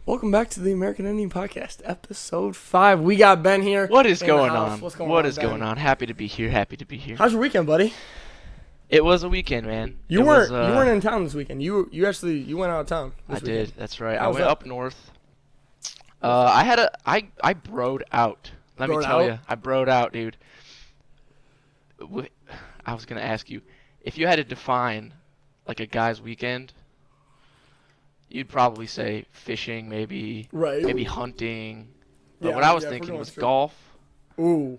Welcome back to the American Indian Podcast, episode 5. We got Ben here. What is going on? What's going What on, is Ben? going on? Happy to be here. Happy to be here. How's your weekend, buddy? It was a weekend, man. You weren't in town this weekend. You went out of town. I This weekend. did. That's right. How I was went that? up north. I broed out. Let me Broed tell out? you, I broed out, dude. I was gonna ask you, if you had to define like a guy's weekend, you'd probably say fishing, maybe hunting. But what I was thinking was golf. Ooh.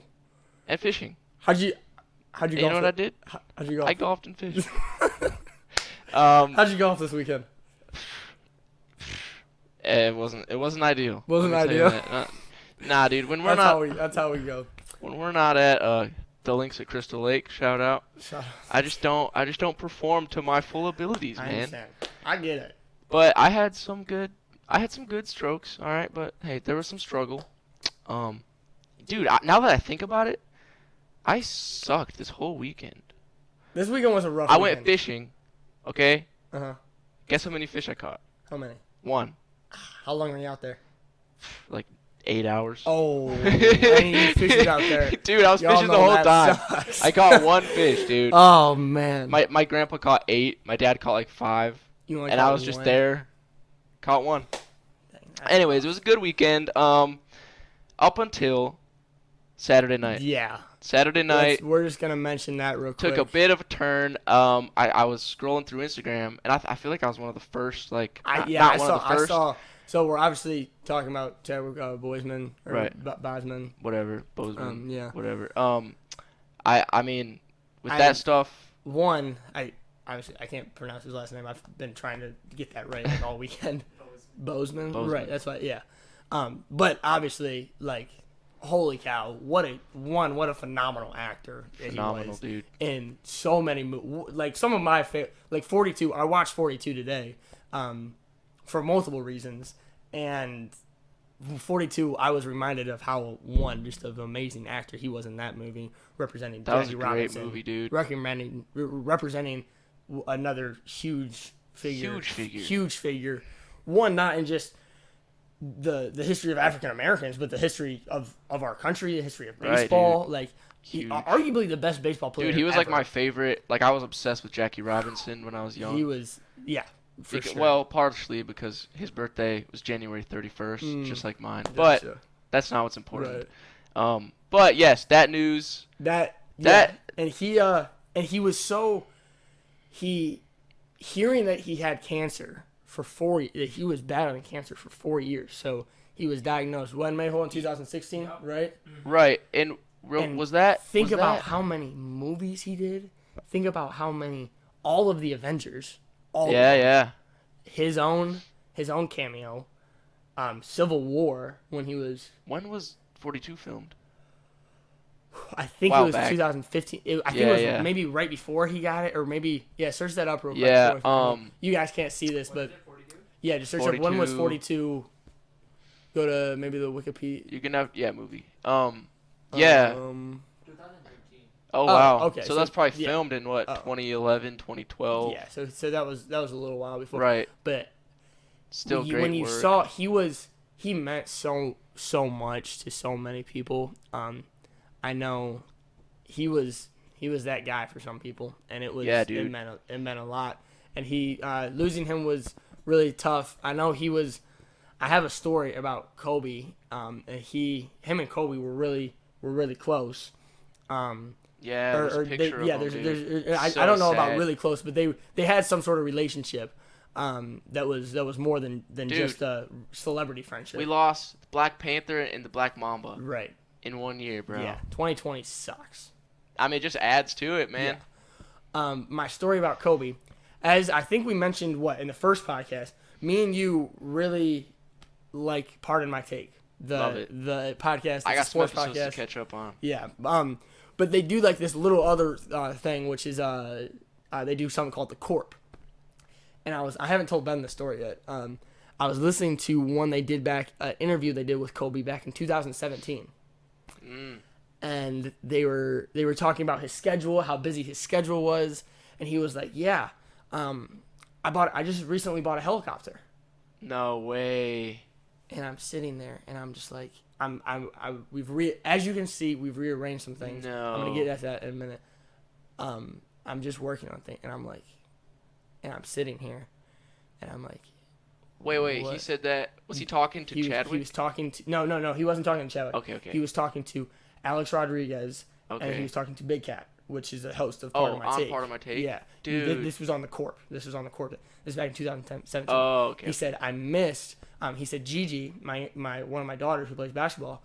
And fishing. How'd you golf? You know what I did? How'd you golf? I golfed and fished. How'd you golf this weekend? It wasn't ideal. Wasn't Let me tell you ideal? that. Nah, dude. When we're That's how we go. when we're not at the links at Crystal Lake, shout out. I just don't perform to my full abilities, I man. understand. I get it. But I had some good strokes. All right, but hey, there was some struggle. Dude, now that I think about it, I sucked this whole weekend. This weekend was a rough I weekend. went fishing. Okay. Uh-huh. Guess how many fish I caught? How many? 1. How long were you out there? Like 8 hours. Oh, I mean, you fished out there. Dude, I was Y'all fishing the know whole that time. sucks. I caught 1 fish, dude. Oh, man. My grandpa caught 8. My dad caught like 5. You only And caught I was just one? there. Caught 1. Dang, that's Anyways, it was a good weekend. Up until Saturday night. Yeah. Saturday night We're just going to mention that real quick. took a bit of a turn. I was scrolling through Instagram, and I feel like I was one of the first, like, I first. saw. So we're obviously talking about Chadwick Boseman. Or Right. Bosman. Whatever. Bozeman. Yeah. Whatever. I mean, with that stuff. One, I can't pronounce his last name. I've been trying to get that right like, all weekend. Boseman. Right, that's right, yeah. But obviously, like, holy cow, what a phenomenal actor that Phenomenal, he was. dude. In so many movies. Like, some of my favorite, like 42, I watched 42 today for multiple reasons. And 42, I was reminded of how, just an amazing actor he was in that movie, representing That was Jackie a great Robinson. movie, dude. Representing another huge figure. Huge figure. One, not in just the history of African Americans, but the history of our country, the history of baseball. Right, like, Huge. Arguably the best baseball player. Dude, he was ever. like my favorite. Like, I was obsessed with Jackie Robinson when I was young. He was, yeah, for sure. Well, partially because his birthday was January 31st, just like mine. Gotcha. But that's not what's important. Right. But yes, that news. And he was so hearing that he had cancer for 4 years. He was battling cancer for 4 years. So he was diagnosed when Mayhole in 2016, right? Right. And was that? Think about how many movies he did. Think about how many, all of the Avengers. Yeah. His own cameo. Civil War when he was. When was 42 filmed? I think it was back. 2015. I think it was maybe right before he got it, or maybe search that up real quick. Yeah. You guys can't see this, but yeah, just search 42. up when was 42. Go to maybe the Wikipedia. You can have movie. Yeah. 2013. Oh wow. Okay. So that's probably filmed in what 2011, 2012. Yeah. So that was a little while before. Right. But still great when you work. saw he meant so much to so many people. I know he was that guy for some people, and it was dude. it meant a lot. And he losing him was really tough. I know he was. I have a story about Kobe. And him and Kobe were really close. There's a picture of him, I don't know about really close, but they had some sort of relationship that was more than just a celebrity friendship. We lost Black Panther and the Black Mamba. Right. In 1 year, bro. Yeah. 2020 sucks. I mean, it just adds to it, man. Yeah. My story about Kobe, as I think we mentioned in the first podcast, me and you really like Pardon My Take. Love it. The podcast. I got some sports episodes podcast to catch up on. Yeah. But they do like this little other thing, which is they do something called the Corp. And I haven't told Ben the story yet. I was listening to one they did interview they did with Kobe back in 2017. And they were talking about his schedule, how busy his schedule was, and he was like, I just recently bought a helicopter. No way. And I'm sitting there, and I'm just like, as you can see, we've rearranged some things. No. I'm gonna get at that in a minute. I'm just working on things, and I'm like, and I'm sitting here, and I'm like, wait. what? He said that. Was he talking to Chadwick? He was talking to no. He wasn't talking to Chadwick. Okay. He was talking to Alex Rodriguez, and he was talking to Big Cat, which is a host of Part of My Take. Part of My Take. Yeah, dude. This was on the Corp. This was back in 2017. Oh, okay. He said I missed. He said Gigi, my one of my daughters who plays basketball.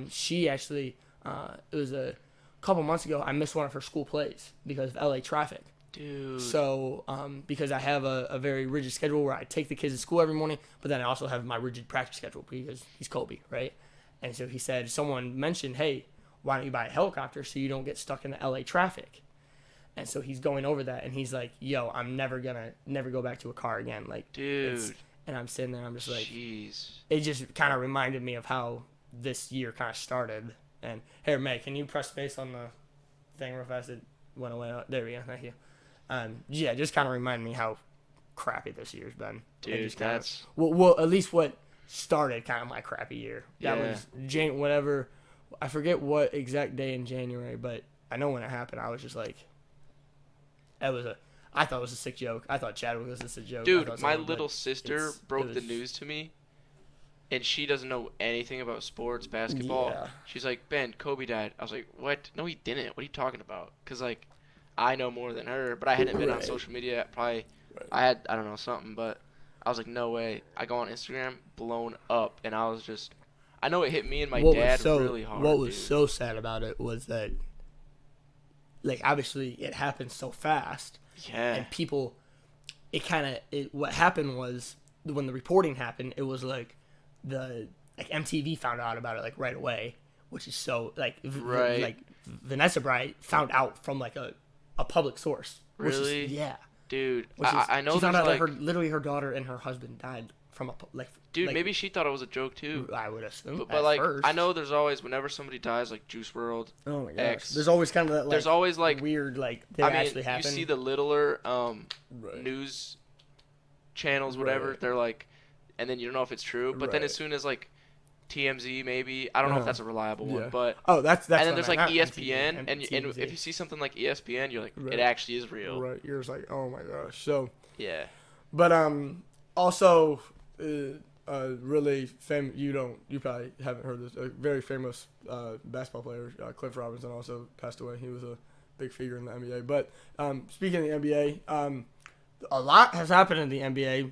She actually it was a couple months ago. I missed one of her school plays because of LA traffic. Dude. So, because I have a very rigid schedule where I take the kids to school every morning, but then I also have my rigid practice schedule because he's Kobe, right? And so he said, someone mentioned, hey, why don't you buy a helicopter so you don't get stuck in the LA traffic? And so he's going over that, and he's like, yo, I'm never go back to a car again. Like, dude. And I'm sitting there, I'm just like, jeez. It just kind of reminded me of how this year kind of started. And here, May, can you press space on the thing real fast? It went away. There we go. Thank you. Yeah, just kind of reminded me how crappy this year's been. Dude, that's... Well, at least what started kind of my crappy year. That was whatever. I forget what exact day in January, but I know when it happened, I was just like, I thought it was a sick joke. I thought Chadwick was a sick joke. Dude, my little sister broke the news to me, and she doesn't know anything about sports, basketball. Yeah. She's like, Ben, Kobe died. I was like, what? No, he didn't. What are you talking about? Because, like, I know more than her, but I hadn't been on social media. Probably, I don't know, something, but I was like, no way. I go on Instagram, blown up, and I was just, I know it hit me and my dad really hard. What was so sad about it was that, like, obviously it happened so fast. Yeah. And people, what happened was, when the reporting happened, it was like, MTV found out about it, like, right away, which is so, like, like, Vanessa Bright found out from, like, a public source. Really? Yeah. Dude, I know. She found out that her daughter and her husband died from Dude, maybe she thought it was a joke too. I would assume. But like, first. I know there's always, whenever somebody dies, like Juice WRLD. Oh my gosh. There's always kind of that. Like, there's always like weird actually happen. You see the littler news channels, whatever. They're like, and then you don't know if it's true. But then as soon as like TMZ, maybe, I don't know if that's a reliable one, but that's and then there's like ESPN, and if you see something like ESPN, you're like, it actually is real. Right, you're just like, oh my gosh. So yeah, but also really famous. You probably haven't heard this. A very famous basketball player, Cliff Robinson, also passed away. He was a big figure in the NBA. But speaking of the NBA, a lot has happened in the NBA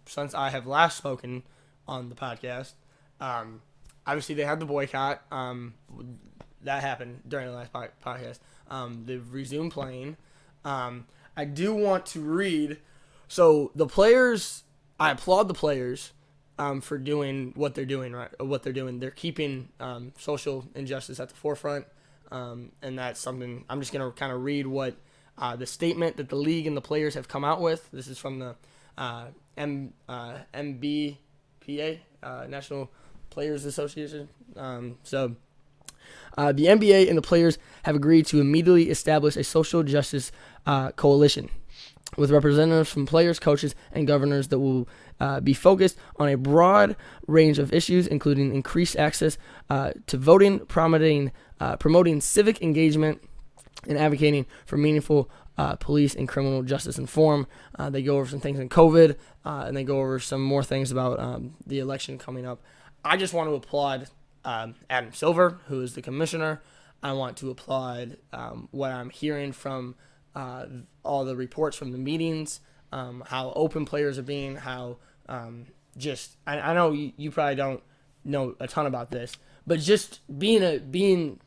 since I have last spoken on the podcast. Obviously they had the boycott. That happened during the last podcast. They've resumed playing. I do want to read. So the players, I applaud the players for doing what they're doing. Right, what they're doing. They're keeping social injustice at the forefront, and that's something. I'm just gonna kind of read what the statement that the league and the players have come out with. This is from the N.B.P.A. National Players Association. The NBA and the players have agreed to immediately establish a social justice coalition with representatives from players, coaches, and governors that will be focused on a broad range of issues, including increased access to voting, promoting civic engagement, and advocating for meaningful police and criminal justice reform. They go over some things in COVID, and they go over some more things about the election coming up. I just want to applaud Adam Silver, who is the commissioner. I want to applaud what I'm hearing from all the reports from the meetings, how open players are being, how I know you probably don't know a ton about this, but just being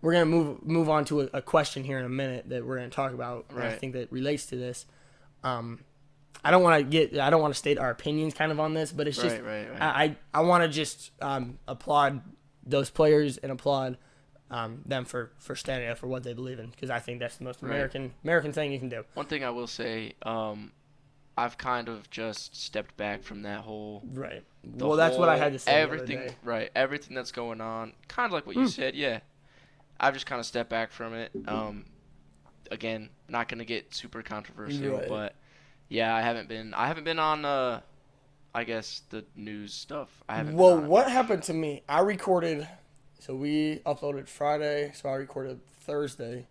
we're going to move on to a question here in a minute that we're going to talk about. Right. And I think that relates to this. I don't want to state our opinions kind of on this, but it's just, I want to just applaud those players and applaud them for standing up for what they believe in, because I think that's the most American thing you can do. One thing I will say, I've kind of just stepped back from that whole that's what I had to say. Everything that's going on, kind of like what you said. Yeah, I've just kind of stepped back from it. Again, not gonna get super controversial, but yeah, I haven't been on I guess the news stuff. I haven't. Well, what happened to me? I recorded. So we uploaded Friday. So I recorded Thursday.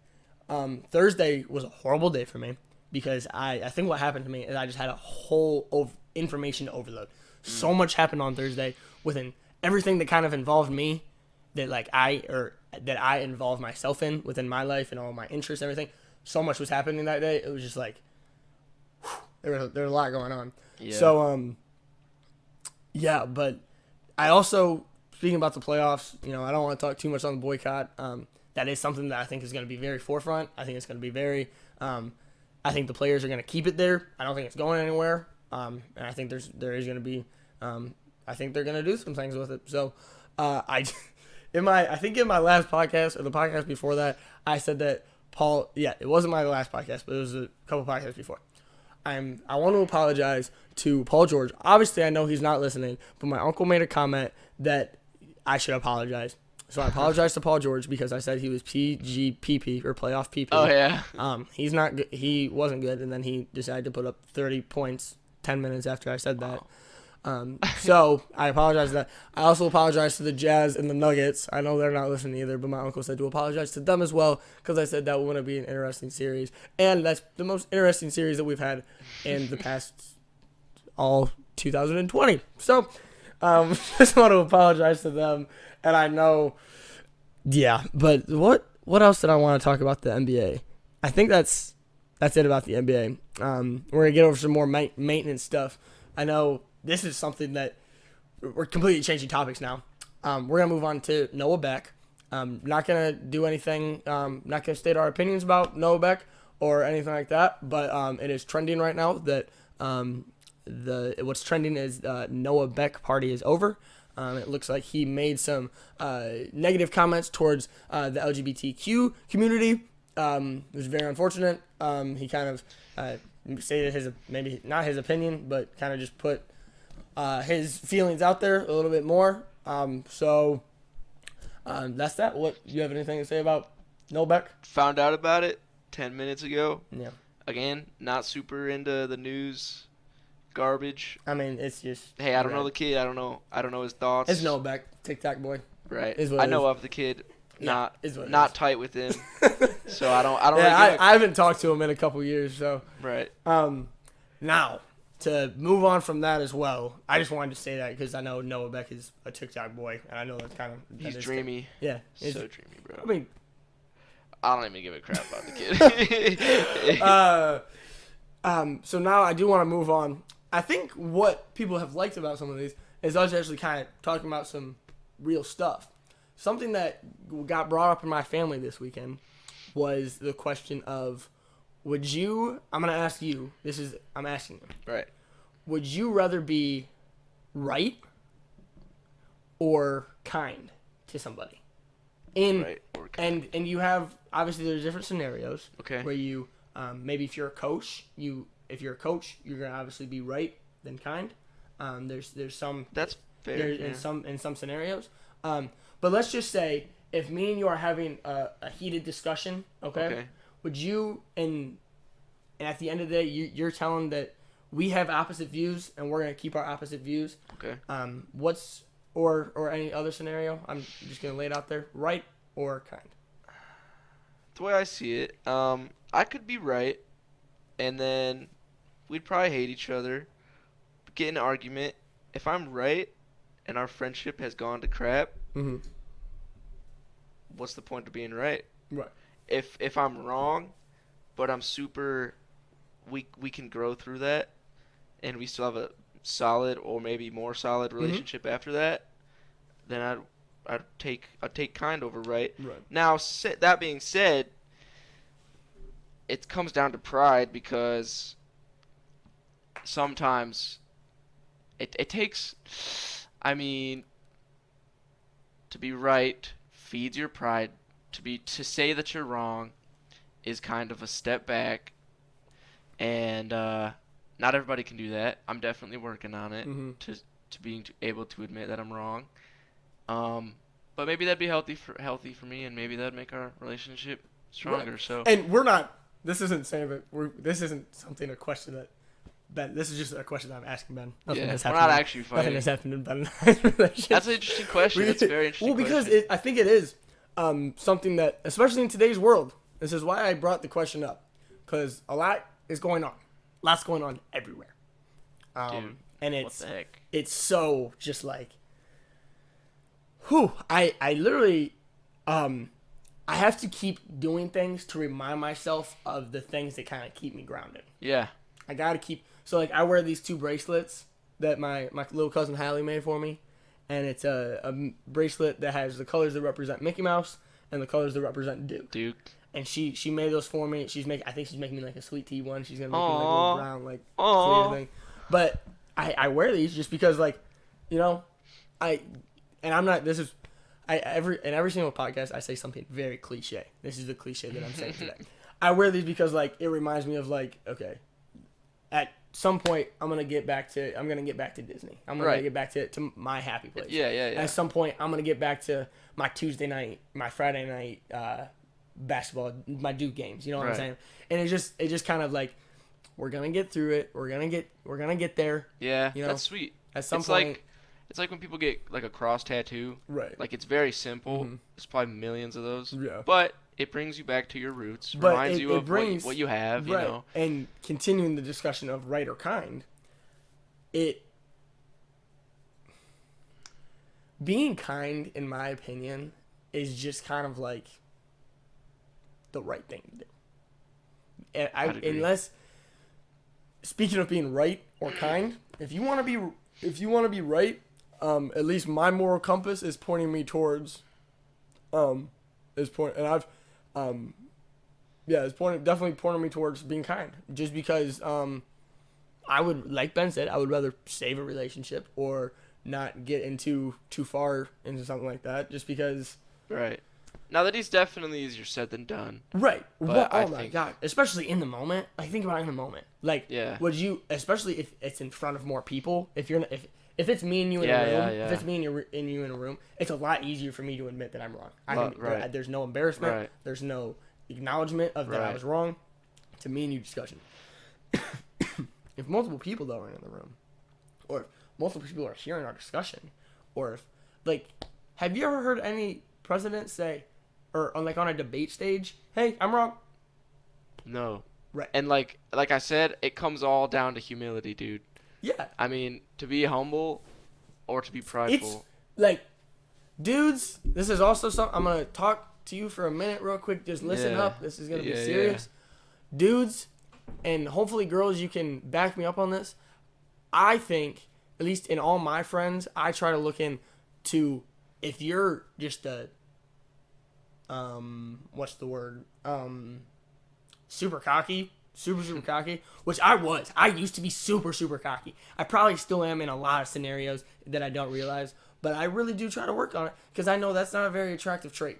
Thursday was a horrible day for me because I think what happened to me is I just had a whole information overload. So much happened on Thursday within everything that kind of involved me that that I involved myself in within my life and all my interests and everything. So much was happening that day. It was just like there was a lot going on. Yeah. So yeah, but I also, speaking about the playoffs, I don't want to talk too much on the boycott. That is something that I think is going to be very forefront. I think it's going to be very. I think the players are going to keep it there. I don't think it's going anywhere. And I think there is going to be. I think they're going to do some things with it. So, I think in my last podcast or the podcast before that, I said that Paul. Yeah, it wasn't my last podcast, but it was a couple podcasts before. I want to apologize to Paul George. Obviously, I know he's not listening, but my uncle made a comment that I should apologize. So I apologize to Paul George because I said he was PGPP or playoff PP. Oh yeah. He's not good. He wasn't good, and then he decided to put up 30 points 10 minutes after I said that. So I apologize for that. I also apologize to the Jazz and the Nuggets. I know they're not listening either, but my uncle said to apologize to them as well because I said that would be an interesting series, and that's the most interesting series that we've had in the past all 2020. So just want to apologize to them, and I know, yeah. But what else did I want to talk about the NBA? I think that's it about the NBA. We're gonna get over some more maintenance stuff. I know. This is something that we're completely changing topics now. We're going to move on to Noah Beck. Not going to do anything, not going to state our opinions about Noah Beck or anything like that, but it is trending right now that what's trending is Noah Beck party is over. It looks like he made some negative comments towards the LGBTQ community. It was very unfortunate. He kind of stated maybe not his opinion, but kind of just put his feelings out there a little bit more. So that's that. What, you have anything to say about Noah Beck? Found out about it 10 minutes ago. Yeah. Again, not super into the news garbage. I mean, it's just. Hey, I don't know the kid. I don't know his thoughts. It's Noah Beck, TikTok boy. Right. I know of the kid. Not tight with him. So I don't. Yeah, I haven't talked to him in a couple years. So. Right. Now, to move on from that as well, I just wanted to say that because I know Noah Beck is a TikTok boy, and I know that's kind of. He's dreamy. Yeah. So dreamy, bro. I mean, I don't even give a crap about the kid. So now I do want to move on. I think what people have liked about some of these is us actually kind of talking about some real stuff. Something that got brought up in my family this weekend was the question of, I'm going to ask you, I'm asking you. Right. Would you rather be right or kind to somebody? Right or kind. And you have, obviously there's different scenarios. Okay. Where you, maybe if you're a coach, you're going to obviously be right than kind. There's some. That's fair. In some scenarios. But let's just say if me and you are having a heated discussion, okay? Would you, and at the end of the day, you're telling that we have opposite views and we're gonna keep our opposite views. Okay. Or any other scenario? I'm just gonna lay it out there. Right or kind? The way I see it, I could be right, and then we'd probably hate each other, get in an argument. If I'm right, and our friendship has gone to crap, what's the point of being right? Right. If I'm wrong, but I'm super, we can grow through that, and we still have a solid or maybe more solid relationship after that, then I'd take kind over right. Right. Now, that being said, it comes down to pride because sometimes it takes, I mean, to be right feeds your pride. To say that you're wrong is kind of a step back, and not everybody can do that. I'm definitely working on it to being able to admit that I'm wrong. But maybe that'd be healthy for me, and maybe that'd make our relationship stronger. Right. So. And we're not. This isn't saying that this isn't something, a question that Ben, this is just a question that I'm asking Ben. Nothing has happened. We're not actually fighting. Nothing has happened in Ben and I's relationship. That's an interesting question. That's a very interesting question. Well, because I think it is something that, especially in today's world, this is why I brought the question up. Because a lot is going on. Lots going on everywhere. Dude, and what the heck? It's so just like, I literally, I have to keep doing things to remind myself of the things that kind of keep me grounded. Yeah. I got to keep, so like I wear these 2 bracelets that my little cousin Hallie made for me. And it's a bracelet that has the colors that represent Mickey Mouse and the colors that represent Duke. And she made those for me. I think she's making me like a sweet tea one. She's gonna make me like a little brown like clear thing. But I wear these just because like, you know, I'm not. This is in every single podcast I say something very cliche. This is the cliche that I'm saying today. I wear these because like it reminds me of like, okay, at some point I'm gonna get back to Disney. I'm gonna get back to my happy place. Yeah. At some point I'm gonna get back to my Tuesday night, my Friday night basketball, my Duke games. You know what I'm saying? And it just kind of like, we're gonna get through it. We're gonna get there. Yeah, you know? that's sweet. At some point, it's like when people get like a cross tattoo. Right. Like it's very simple. Mm-hmm. There's probably millions of those. Yeah. But it brings you back to your roots. But reminds you of what you have. Right. You know. And continuing the discussion of right or kind, being kind, in my opinion, is just kind of like the right thing to do. And unless, speaking of being right or kind, if you want to be right, at least my moral compass is pointing me towards, it's definitely pointing me towards being kind. Just because, I would, like Ben said, I would rather save a relationship or not get into too far into something like that. Just because. Right. Now that he's definitely easier said than done. Right. Well, oh my God. Especially in the moment. Like, think about it in the moment. Like, would you, especially if it's in front of more people, if it's me and you in a room, if it's me and you in a room, it's a lot easier for me to admit that I'm wrong. There's no embarrassment. Right. There's no acknowledgement of that I was wrong. It's a me and you discussion. If multiple people though are in the room, or if multiple people are hearing our discussion, or if, like, have you ever heard any president say, or on a debate stage, hey, I'm wrong? No. Right. And like I said, it comes all down to humility, dude. Yeah. I mean, to be humble or to be prideful. It's like, dudes, this is also something, I'm going to talk to you for a minute real quick. Just listen up. This is going to be serious. Yeah. Dudes, and hopefully girls, you can back me up on this. I think, at least in all my friends, I try to look into, if you're just a, what's the word? Super cocky, super cocky, which I was. I used to be super cocky. I probably still am in a lot of scenarios that I don't realize, but I really do try to work on it because I know that's not a very attractive trait.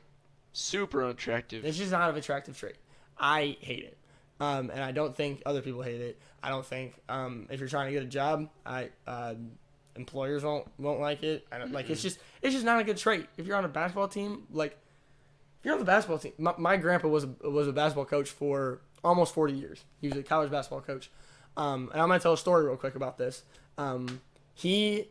Super unattractive. It's just not an attractive trait. I hate it. And I don't think other people hate it. I don't think if you're trying to get a job, employers won't like it. I don't, like, it's just not a good trait. If you're on a basketball team, like, if you're on the basketball team, my grandpa was a basketball coach for almost 40 years. He was a college basketball coach. And I'm gonna tell a story real quick about this. He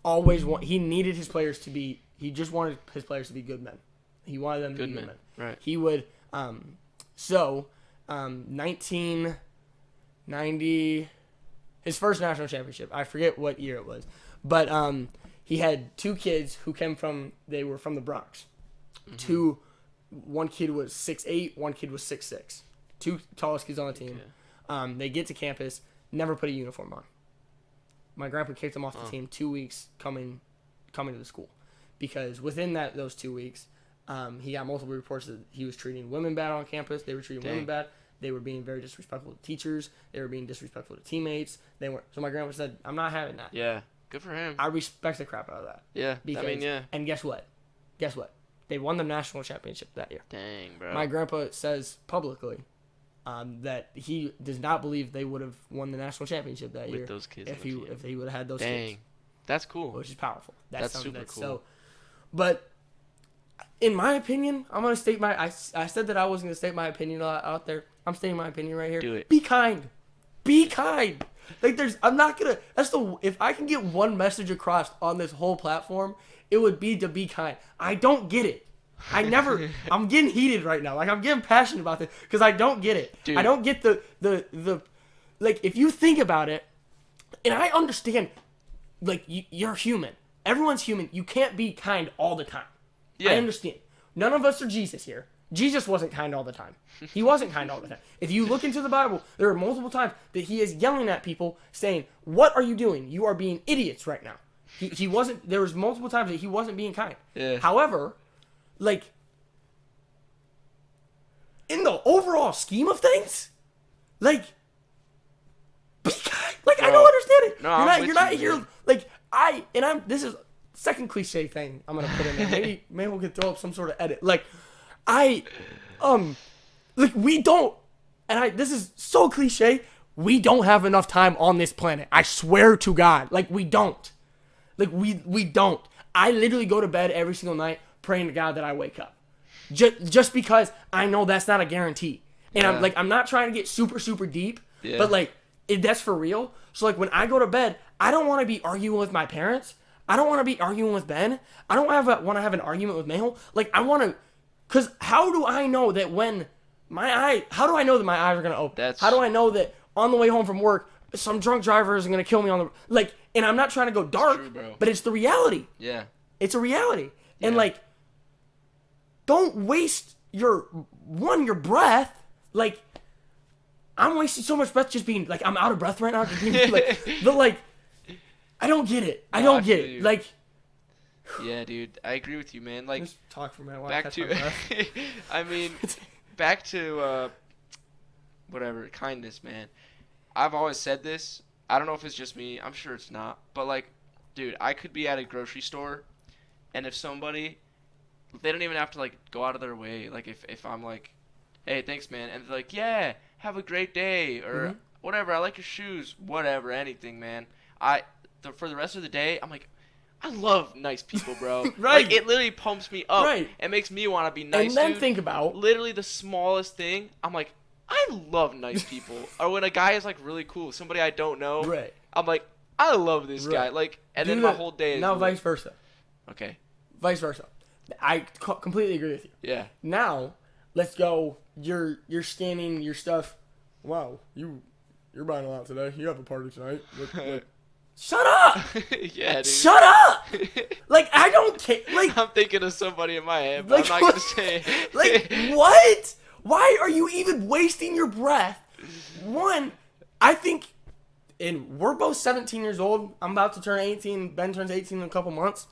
needed his players to be. He just wanted his players to be good men. He wanted them to be good men. Right. He would. 1990, his first national championship. I forget what year it was, but he had 2 kids who they were from the Bronx. Mm-hmm. One kid was 6'8", one kid was 6'6". 2 tallest kids on the team. Okay. They get to campus, never put a uniform on. My grandpa kicked them off the team 2 weeks coming to the school, because within those 2 weeks, he got multiple reports that he was treating women bad on campus. They were treating women bad. They were being very disrespectful to teachers. They were being disrespectful to teammates. So my grandpa said, "I'm not having that." Yeah, good for him. I respect the crap out of that. Yeah, And guess what? They won the national championship that year. Dang, bro. My grandpa says publicly that he does not believe they would have won the national championship that year with those kids if he would have had those kids. Dang, that's cool. Which is powerful. That's super cool. So, but in my opinion, I'm gonna state I said that I was gonna state my opinion out there. I'm stating my opinion right here. Do it. Be kind. Be kind. Like, I'm not gonna. If I can get one message across on this whole platform, it would be to be kind. I don't get it. I'm getting heated right now. Like, I'm getting passionate about this because I don't get it. Dude. I don't get the like, if you think about it, and I understand, like, you're human. Everyone's human. You can't be kind all the time. Yeah. I understand. None of us are Jesus here. Jesus wasn't kind all the time. He wasn't kind all the time. If you look into the Bible, there are multiple times that he is yelling at people saying, "What are you doing? You are being idiots right now." He wasn't, there was multiple times that he wasn't being kind. Yeah. However, like, in the overall scheme of things, like, be kind. Like, I don't understand it. No, you're not here. Man. Like, this is second cliche thing I'm gonna put in there. Maybe we'll get throw up some sort of edit. Like, like, we don't, this is so cliche. We don't have enough time on this planet. I swear to God. Like, we don't. Like, we don't. I literally go to bed every single night praying to God that I wake up. Just because I know that's not a guarantee. And I'm not trying to get super, super deep, but, like, that's for real. So, like, when I go to bed, I don't want to be arguing with my parents. I don't want to be arguing with Ben. I don't want to have an argument with Mehul. Like, I want to, because how do I know that how do I know that my eyes are going to open? How do I know that on the way home from work, some drunk driver is going to kill me on the, like, and I'm not trying to go dark, but it's the reality. Yeah. It's a reality. Yeah. And, like, don't waste your breath. Like, I'm wasting so much breath just being, like, I'm out of breath right now. Just being, like, but, like, I don't get it. I don't get it. Like, yeah, dude, I agree with you, man. Like, just talk for a minute while back I catch to, my breath. I mean, back to whatever, kindness, man. I've always said this. I don't know if it's just me. I'm sure it's not. But, like, dude, I could be at a grocery store, and if somebody, they don't even have to, like, go out of their way. Like, if I'm like, hey, thanks, man. And they're like, yeah, have a great day. Or whatever, I like your shoes. Whatever, anything, man. For the rest of the day, I'm like, I love nice people, bro. Right. Like, it literally pumps me up. Right. It makes me want to be nice, and then dude. Think about literally the smallest thing. I'm like, I love nice people. Or when a guy is, like, really cool, somebody I don't know. Right. I'm like, I love this guy. Like, and then my whole day is now vice versa. Okay. Vice versa. I completely agree with you. Yeah. Now, let's go. You're scanning your stuff. Wow, you're buying a lot today. You have a party tonight. Look. Shut up! Yeah, dude. Shut up! Like, I don't care. Like, I'm thinking of somebody in my head, but like, I'm not gonna say. Like, what? Why are you even wasting your breath? One, I think, and we're both 17 years old. I'm about to turn 18. Ben turns 18 in a couple months.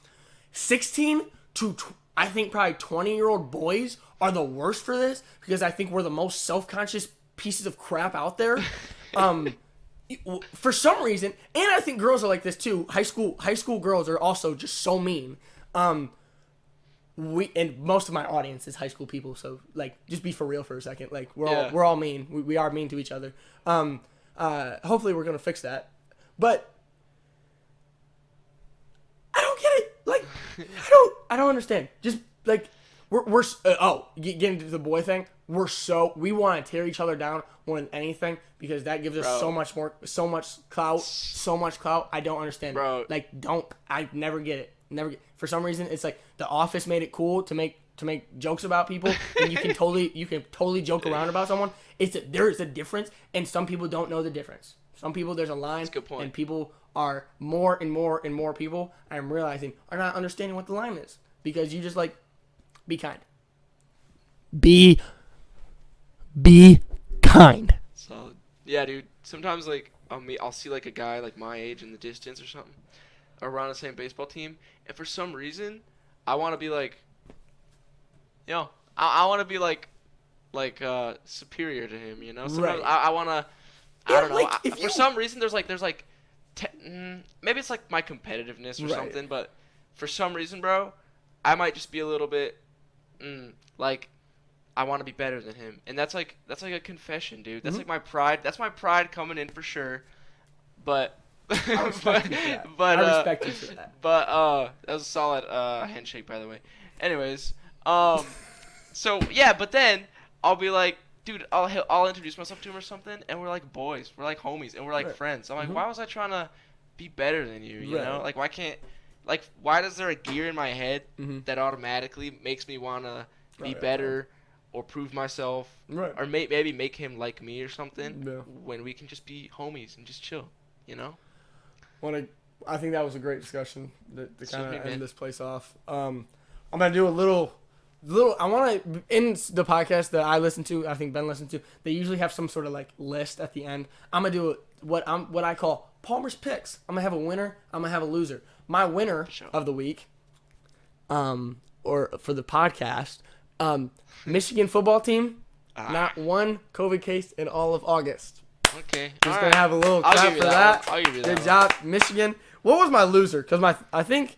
16 to I think probably 20-year-old boys are the worst for this because I think we're the most self-conscious pieces of crap out there. For some reason, and I think girls are like this too. High school girls are also just so mean. And most of my audience is high school people, so, like, just be for real for a second. Like, we're all mean. We are mean to each other. Hopefully we're gonna fix that. But I don't get it. Like, I don't understand. Just, like, we're getting to the boy thing. We want to tear each other down more than anything because that gives us so much clout. I don't understand. Bro. Like, I never get it. For some reason, it's like The Office made it cool to make jokes about people, and you can totally joke around about someone. There is a difference, and some people don't know the difference. Some people, there's a line, that's a good point. And people are more and more and more people, I'm realizing, are not understanding what the line is because you just, like, be kind. Be kind. Solid. Yeah, dude. Sometimes, like, I'll see, like, a guy, like, my age in the distance or something, around the same baseball team, and for some reason, I want to be, like, you know, I want to be, like, superior to him, you know? Sometimes right. I want to, I don't know. Like, for some reason, there's maybe it's, like, my competitiveness or something, but for some reason, bro, I might just be a little bit, like, I want to be better than him, and that's like a confession, dude. That's like my pride. That's my pride coming in for sure. But I respect you for that. But that was a solid handshake, by the way. Anyways, so yeah, but then I'll be like, dude, I'll introduce myself to him or something, and we're like boys, we're like homies, and we're like friends. I'm like, why was I trying to be better than you? You know, like why does there a gear in my head that automatically makes me want to be better or prove myself, or maybe make him like me or something when we can just be homies and just chill, you know? I think that was a great discussion to kind of end this place off. I'm gonna do a little. I want to in the podcast that I listen to. I think Ben listened to. They usually have some sort of like list at the end. I'm gonna do what I call Palmer's picks. I'm gonna have a winner. I'm gonna have a loser. My winner of the week, or for the podcast, Michigan football team. Not one COVID case in all of August. Okay. Just gonna have a little clap for that. I'll give you that. Good job, Michigan. What was my loser? Because I think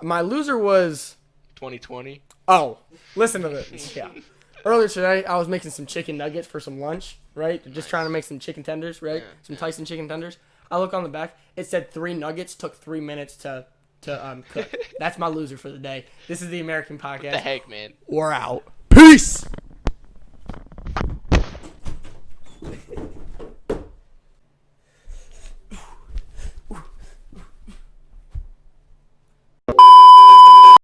my loser was 2020. Oh, listen to this. Yeah. Earlier today, I was making some chicken nuggets for some lunch, right? Just trying to make some chicken tenders, right? Some Tyson chicken tenders. I look on the back. It said 3 nuggets took 3 minutes to cook. That's my loser for the day. This is the American Podcast. What the heck, man? We're out. Peace.